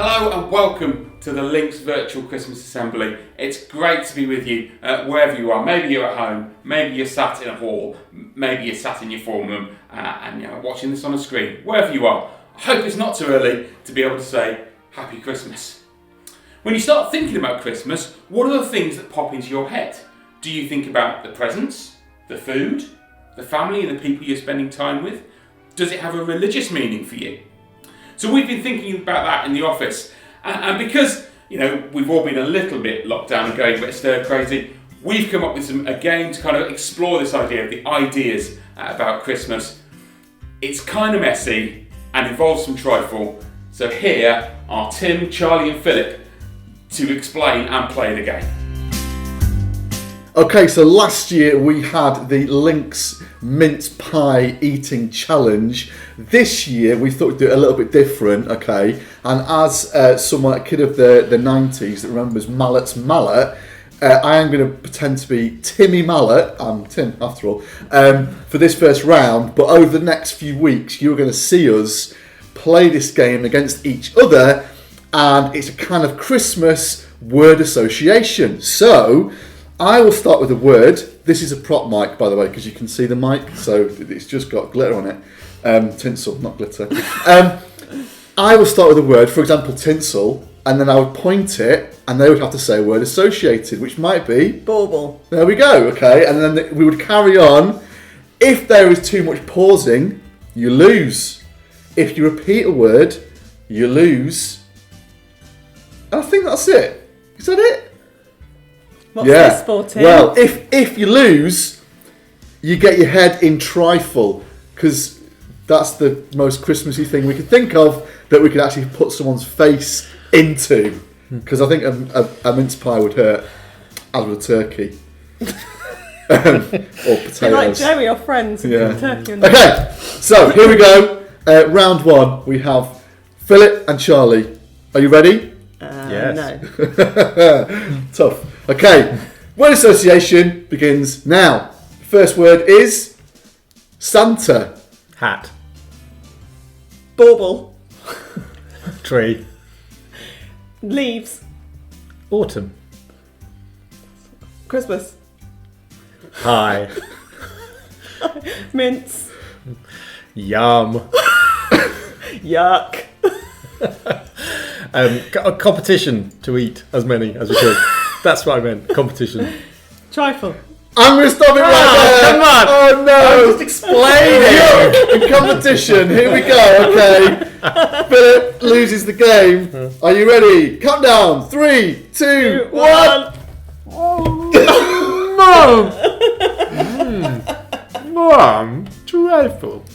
Hello and welcome to the LiNX Virtual Christmas Assembly. It's great to be with you wherever you are. Maybe you're at home, maybe you're sat in a hall, maybe you're sat in your form room and you're watching this on a screen. Wherever you are, I hope it's not too early to be able to say Happy Christmas. When you start thinking about Christmas, what are the things that pop into your head? Do you think about the presents, the food, the family and the people you're spending time with? Does it have a religious meaning for you? So we've been thinking about that in the office, and because we've all been a little bit locked down and going a bit stir crazy, we've come up with a game to kind of explore this idea of the ideas about Christmas. It's kind of messy and involves some trifle, so here are Tim, Charlie and Philip to explain and play the game. Okay, so last year we had the LiNX mince pie eating challenge. This year we thought we'd do it a little bit different, okay? And as a kid of the 90s that remembers Mallet's Mallet, I am going to pretend to be Timmy Mallet, I'm Tim after all, for this first round. But over the next few weeks you're going to see us play this game against each other, and it's a kind of Christmas word association. So I will start with a word. This is a prop mic, by the way, because you can see the mic, so it's just got glitter on it. Tinsel, not glitter. I will start with a word, for example, tinsel, and then I would point it, and they would have to say a word associated, which might be... Bauble. There we go, okay. And then we would carry on. If there is too much pausing, you lose. If you repeat a word, you lose. And I think that's it. Is that it? What's this for, Tim? Well, if you lose, you get your head in trifle, because that's the most Christmassy thing we could think of that we could actually put someone's face into. Because I think a mince pie would hurt, as would a turkey. Or potatoes. You're like Jerry, your friends. Yeah. Turkey and Okay, so here we go. Round one. We have Philip and Charlie. Are you ready? Yes. No. Tough. Okay, word association begins now. First word is Santa. Hat. Bauble. Tree. Leaves. Autumn. Christmas. Pie. Mince. Yum. Yuck. A competition to eat as many as we could. That's what I meant. Competition. Trifle. I'm going to stop it right there. Come on. Oh no. I'm just explaining. In competition. Here we go. Okay. Philip loses the game. Are you ready? Countdown. 3, 2, 1. Mom. Trifle.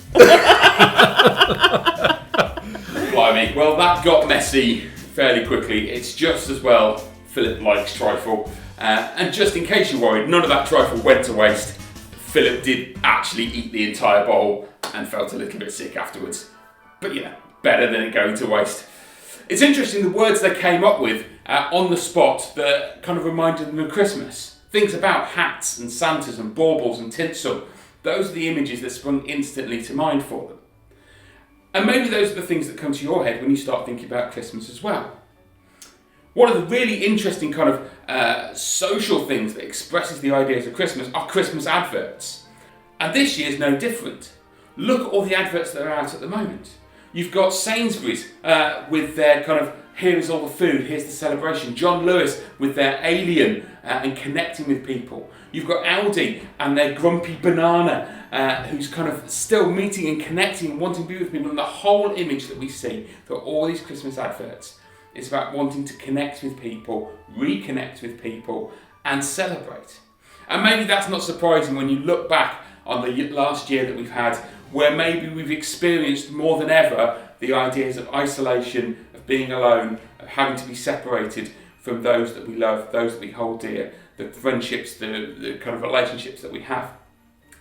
Blimey, well that got messy fairly quickly. It's just as well Philip likes trifle. And just in case you're worried, none of that trifle went to waste. Philip did actually eat the entire bowl and felt a little bit sick afterwards. But better than it going to waste. It's interesting the words they came up with on the spot that kind of reminded them of Christmas. Things about hats and Santas and baubles and tinsel. Those are the images that sprung instantly to mind for them. And maybe those are the things that come to your head when you start thinking about Christmas as well. One of the really interesting kind of social things that expresses the ideas of Christmas are Christmas adverts. And this year's no different. Look at all the adverts that are out at the moment. You've got Sainsbury's with their kind of, here is all the food, here's the celebration. John Lewis with their Alien and connecting with people. You've got Aldi and their Grumpy Banana, who's kind of still meeting and connecting and wanting to be with people. And the whole image that we see for all these Christmas adverts is about wanting to connect with people, reconnect with people, and celebrate. And maybe that's not surprising when you look back on the last year that we've had, where maybe we've experienced more than ever the ideas of isolation, of being alone, of having to be separated from those that we love, those that we hold dear, the friendships, the kind of relationships that we have.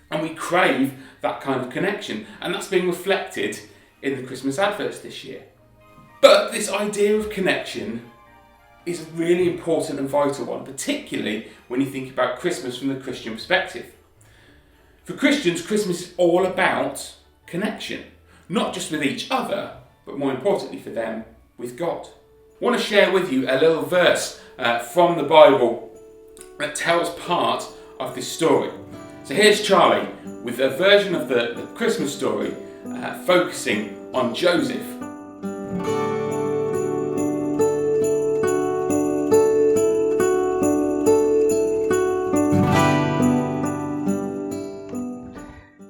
And we crave that kind of connection. And that's being reflected in the Christmas adverts this year. But this idea of connection is a really important and vital one, particularly when you think about Christmas from the Christian perspective. For Christians, Christmas is all about connection, not just with each other, but more importantly for them, with God. I want to share with you a little verse from the Bible that tells part of this story. So here's Charlie with a version of the Christmas story focusing on Joseph.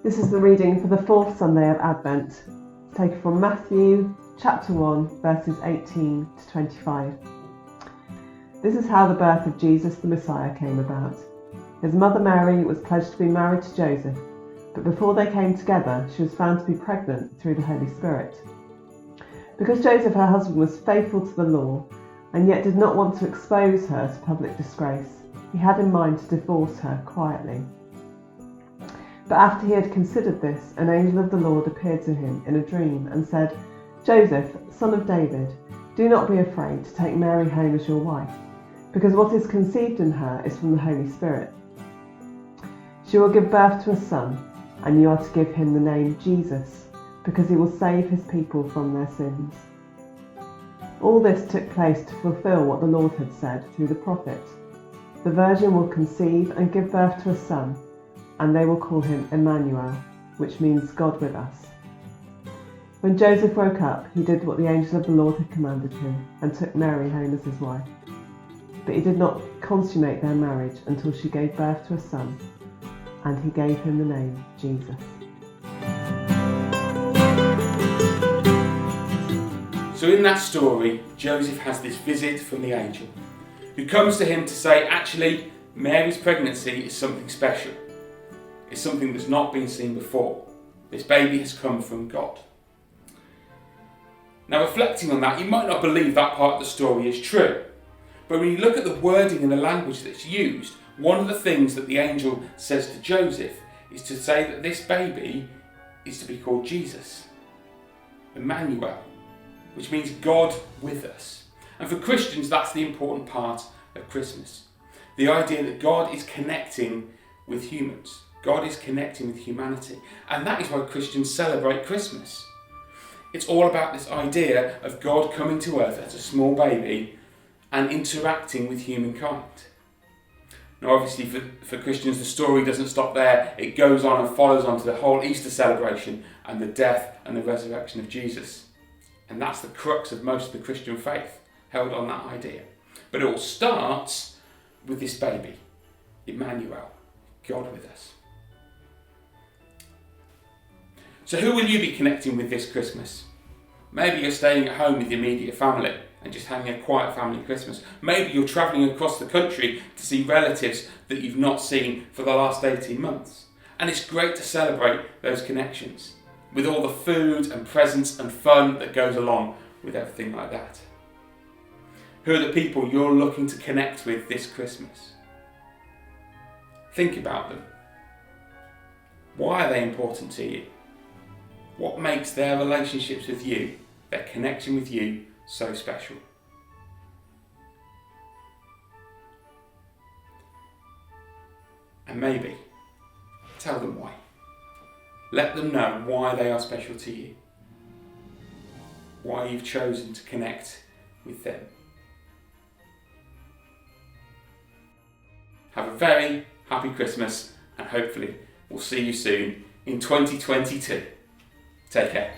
This is the reading for the fourth Sunday of Advent. It's taken from Matthew chapter 1, verses 18 to 25. This is how the birth of Jesus the Messiah came about. His mother Mary was pledged to be married to Joseph, but before they came together, she was found to be pregnant through the Holy Spirit. Because Joseph, her husband, was faithful to the law and yet did not want to expose her to public disgrace, he had in mind to divorce her quietly. But after he had considered this, an angel of the Lord appeared to him in a dream and said, "Joseph, son of David, do not be afraid to take Mary home as your wife, because what is conceived in her is from the Holy Spirit. She will give birth to a son, and you are to give him the name Jesus, because he will save his people from their sins." All this took place to fulfill what the Lord had said through the prophet. The virgin will conceive and give birth to a son, and they will call him Emmanuel, which means God with us. When Joseph woke up, he did what the angel of the Lord had commanded him and took Mary home as his wife. But he did not consummate their marriage until she gave birth to a son, and he gave him the name Jesus. So in that story, Joseph has this visit from the angel, who comes to him to say, actually, Mary's pregnancy is something special. It's something that's not been seen before. This baby has come from God. Now, reflecting on that, you might not believe that part of the story is true. But when you look at the wording and the language that's used, one of the things that the angel says to Joseph is to say that this baby is to be called Jesus, Emmanuel, which means God with us. And for Christians, that's the important part of Christmas. The idea that God is connecting with humans. God is connecting with humanity. And that is why Christians celebrate Christmas. It's all about this idea of God coming to earth as a small baby and interacting with humankind. Now obviously for Christians the story doesn't stop there. It goes on and follows on to the whole Easter celebration and the death and the resurrection of Jesus. And that's the crux of most of the Christian faith, held on that idea. But it all starts with this baby, Emmanuel, God with us. So who will you be connecting with this Christmas? Maybe you're staying at home with your immediate family and just having a quiet family Christmas. Maybe you're travelling across the country to see relatives that you've not seen for the last 18 months. And it's great to celebrate those connections with all the food and presents and fun that goes along with everything like that. Who are the people you're looking to connect with this Christmas? Think about them. Why are they important to you? What makes their relationships with you, their connection with you, so special? And maybe tell them why. Let them know why they are special to you. Why you've chosen to connect with them. Have a very happy Christmas, and hopefully we'll see you soon in 2022. Take care.